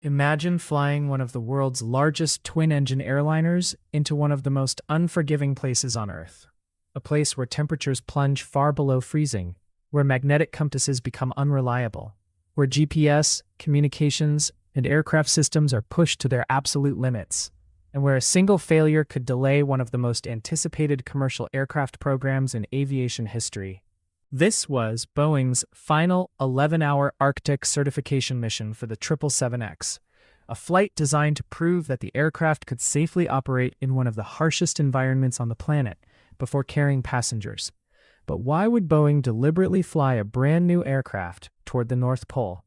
Imagine flying one of the world's largest twin-engine airliners into one of the most unforgiving places on Earth. A place where temperatures plunge far below freezing, where magnetic compasses become unreliable, where GPS, communications, and aircraft systems are pushed to their absolute limits, and where a single failure could delay one of the most anticipated commercial aircraft programs in aviation history. This was Boeing's final 11-hour Arctic certification mission for the 777X, a flight designed to prove that the aircraft could safely operate in one of the harshest environments on the planet before carrying passengers. But why would Boeing deliberately fly a brand new aircraft toward the North Pole?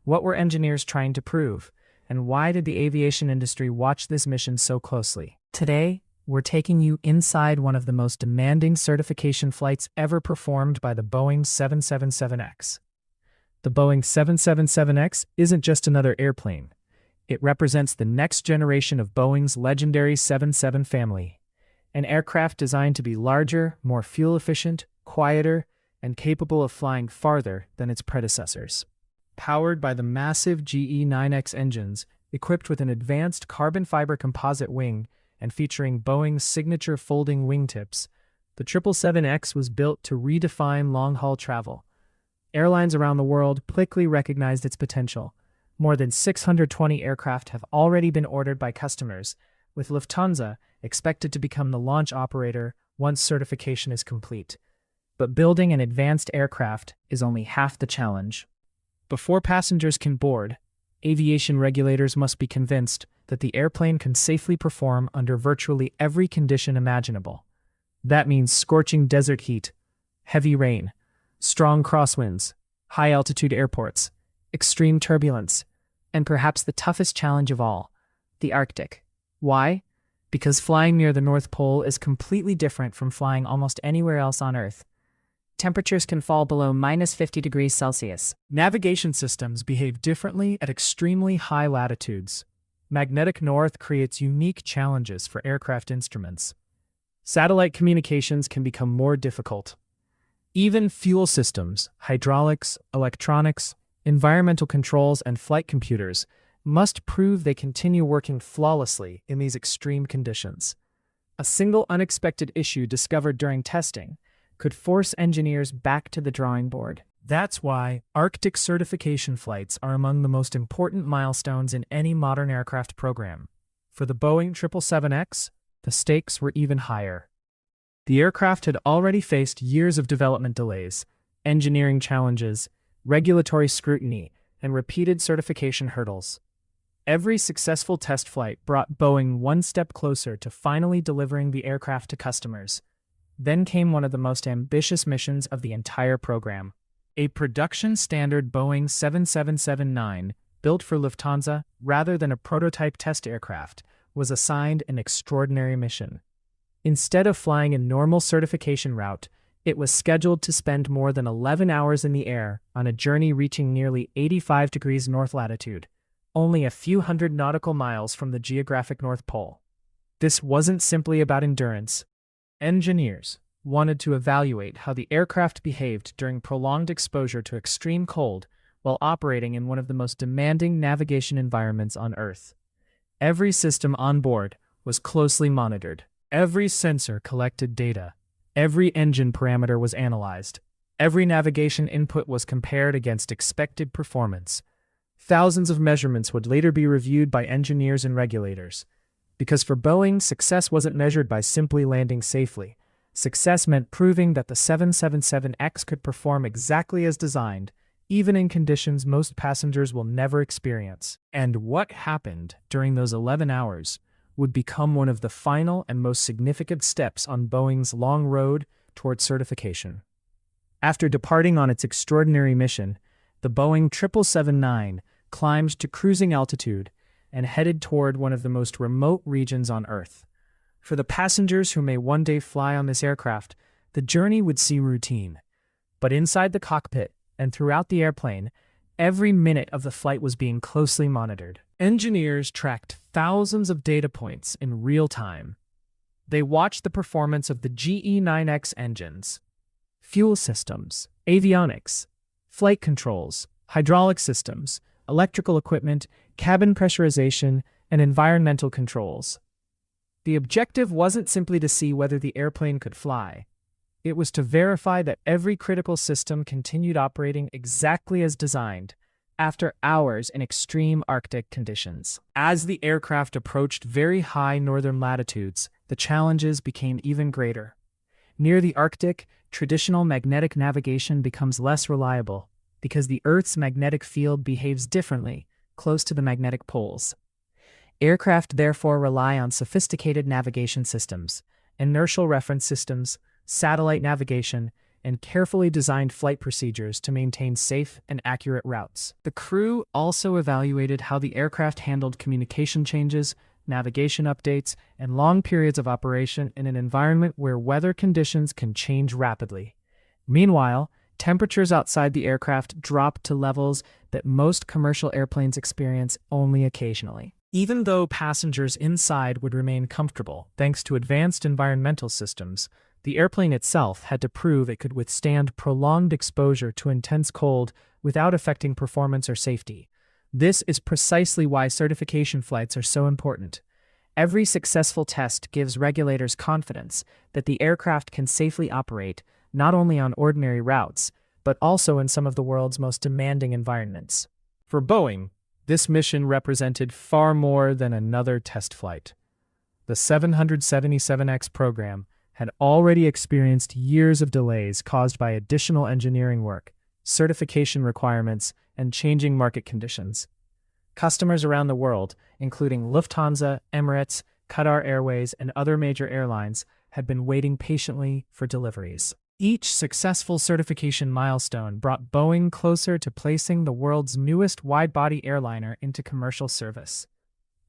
What were engineers trying to prove, and why did the aviation industry watch this mission so closely? Today, we're taking you inside one of the most demanding certification flights ever performed by the Boeing 777X. The Boeing 777X isn't just another airplane. It represents the next generation of Boeing's legendary 77 family, an aircraft designed to be larger, more fuel-efficient, quieter, and capable of flying farther than its predecessors. Powered by the massive GE9X engines, equipped with an advanced carbon fiber composite wing, and featuring Boeing's signature folding wingtips, the 777X was built to redefine long-haul travel. Airlines around the world quickly recognized its potential. More than 620 aircraft have already been ordered by customers, with Lufthansa expected to become the launch operator once certification is complete. But building an advanced aircraft is only half the challenge. Before passengers can board, aviation regulators must be convinced that the airplane can safely perform under virtually every condition imaginable. That means scorching desert heat, heavy rain, strong crosswinds, high-altitude airports, extreme turbulence, and perhaps the toughest challenge of all, the Arctic. Why? Because flying near the North Pole is completely different from flying almost anywhere else on Earth. Temperatures can fall below -50 degrees Celsius. Navigation systems behave differently at extremely high latitudes. Magnetic north creates unique challenges for aircraft instruments. Satellite communications can become more difficult. Even fuel systems, hydraulics, electronics, environmental controls, and flight computers must prove they continue working flawlessly in these extreme conditions. A single unexpected issue discovered during testing could force engineers back to the drawing board. That's why Arctic certification flights are among the most important milestones in any modern aircraft program. For the Boeing 777X, the stakes were even higher. The aircraft had already faced years of development delays, engineering challenges, regulatory scrutiny, and repeated certification hurdles. Every successful test flight brought Boeing one step closer to finally delivering the aircraft to customers. Then came one of the most ambitious missions of the entire program. A production-standard Boeing 777-9, built for Lufthansa rather than a prototype test aircraft, was assigned an extraordinary mission. Instead of flying a normal certification route, it was scheduled to spend more than 11 hours in the air on a journey reaching nearly 85 degrees north latitude, only a few hundred nautical miles from the geographic North Pole. This wasn't simply about endurance. Engineers wanted to evaluate how the aircraft behaved during prolonged exposure to extreme cold while operating in one of the most demanding navigation environments on Earth. Every system on board was closely monitored. Every sensor collected data. Every engine parameter was analyzed. Every navigation input was compared against expected performance. Thousands of measurements would later be reviewed by engineers and regulators. Because for Boeing, success wasn't measured by simply landing safely. Success meant proving that the 777X could perform exactly as designed, even in conditions most passengers will never experience. And what happened during those 11 hours would become one of the final and most significant steps on Boeing's long road toward certification. After departing on its extraordinary mission, the Boeing 777-9 climbed to cruising altitude and headed toward one of the most remote regions on Earth. For the passengers who may one day fly on this aircraft, the journey would seem routine. But inside the cockpit and throughout the airplane, every minute of the flight was being closely monitored. Engineers tracked thousands of data points in real time. They watched the performance of the GE9X engines, fuel systems, avionics, flight controls, hydraulic systems, electrical equipment, cabin pressurization, and environmental controls. The objective wasn't simply to see whether the airplane could fly. It was to verify that every critical system continued operating exactly as designed, after hours in extreme Arctic conditions. As the aircraft approached very high northern latitudes, the challenges became even greater. Near the Arctic, traditional magnetic navigation becomes less reliable because the Earth's magnetic field behaves differently close to the magnetic poles. Aircraft therefore rely on sophisticated navigation systems, inertial reference systems, satellite navigation, and carefully designed flight procedures to maintain safe and accurate routes. The crew also evaluated how the aircraft handled communication changes, navigation updates, and long periods of operation in an environment where weather conditions can change rapidly. Meanwhile, temperatures outside the aircraft dropped to levels that most commercial airplanes experience only occasionally. Even though passengers inside would remain comfortable thanks to advanced environmental systems, the airplane itself had to prove it could withstand prolonged exposure to intense cold without affecting performance or safety. This is precisely why certification flights are so important. Every successful test gives regulators confidence that the aircraft can safely operate not only on ordinary routes, but also in some of the world's most demanding environments. For Boeing, this mission represented far more than another test flight. The 777X program had already experienced years of delays caused by additional engineering work, certification requirements, and changing market conditions. Customers around the world, including Lufthansa, Emirates, Qatar Airways, and other major airlines, had been waiting patiently for deliveries. Each successful certification milestone brought Boeing closer to placing the world's newest wide-body airliner into commercial service.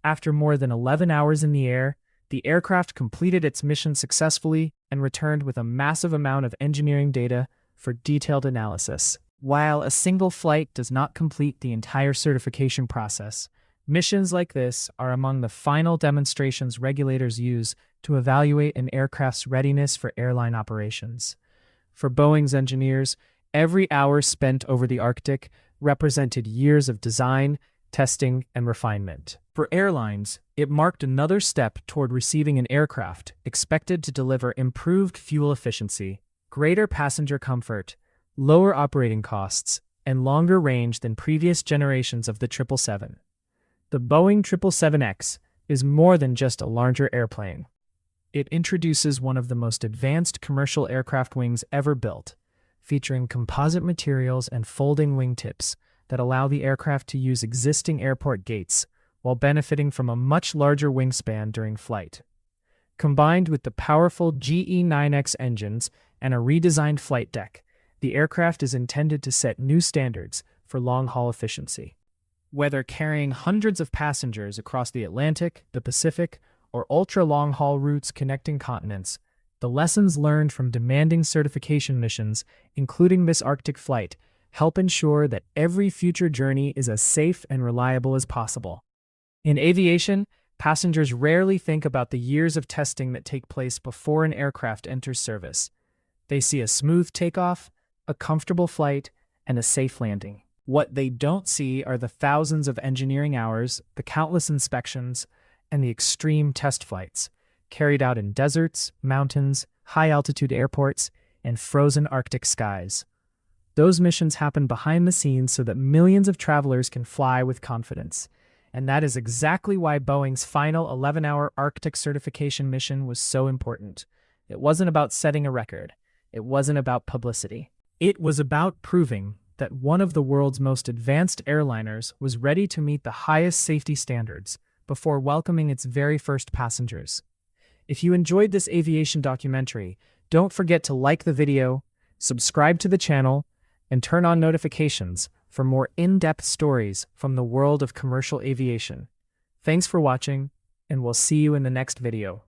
After more than 11 hours in the air, the aircraft completed its mission successfully and returned with a massive amount of engineering data for detailed analysis. While a single flight does not complete the entire certification process, missions like this are among the final demonstrations regulators use to evaluate an aircraft's readiness for airline operations. For Boeing's engineers, every hour spent over the Arctic represented years of design, testing, and refinement. For airlines, it marked another step toward receiving an aircraft expected to deliver improved fuel efficiency, greater passenger comfort, lower operating costs, and longer range than previous generations of the 777. The Boeing 777X is more than just a larger airplane. It introduces one of the most advanced commercial aircraft wings ever built, featuring composite materials and folding wingtips that allow the aircraft to use existing airport gates while benefiting from a much larger wingspan during flight. Combined with the powerful GE9X engines and a redesigned flight deck, the aircraft is intended to set new standards for long-haul efficiency. Whether carrying hundreds of passengers across the Atlantic, the Pacific, or ultra-long-haul routes connecting continents, the lessons learned from demanding certification missions, including this Arctic flight, help ensure that every future journey is as safe and reliable as possible. In aviation, passengers rarely think about the years of testing that take place before an aircraft enters service. They see a smooth takeoff, a comfortable flight, and a safe landing. What they don't see are the thousands of engineering hours, the countless inspections, and the extreme test flights, carried out in deserts, mountains, high-altitude airports, and frozen Arctic skies. Those missions happen behind the scenes so that millions of travelers can fly with confidence. And that is exactly why Boeing's final 11-hour Arctic certification mission was so important. It wasn't about setting a record. It wasn't about publicity. It was about proving that one of the world's most advanced airliners was ready to meet the highest safety standards before welcoming its very first passengers. If you enjoyed this aviation documentary, don't forget to like the video, subscribe to the channel, and turn on notifications for more in-depth stories from the world of commercial aviation. Thanks for watching, and we'll see you in the next video.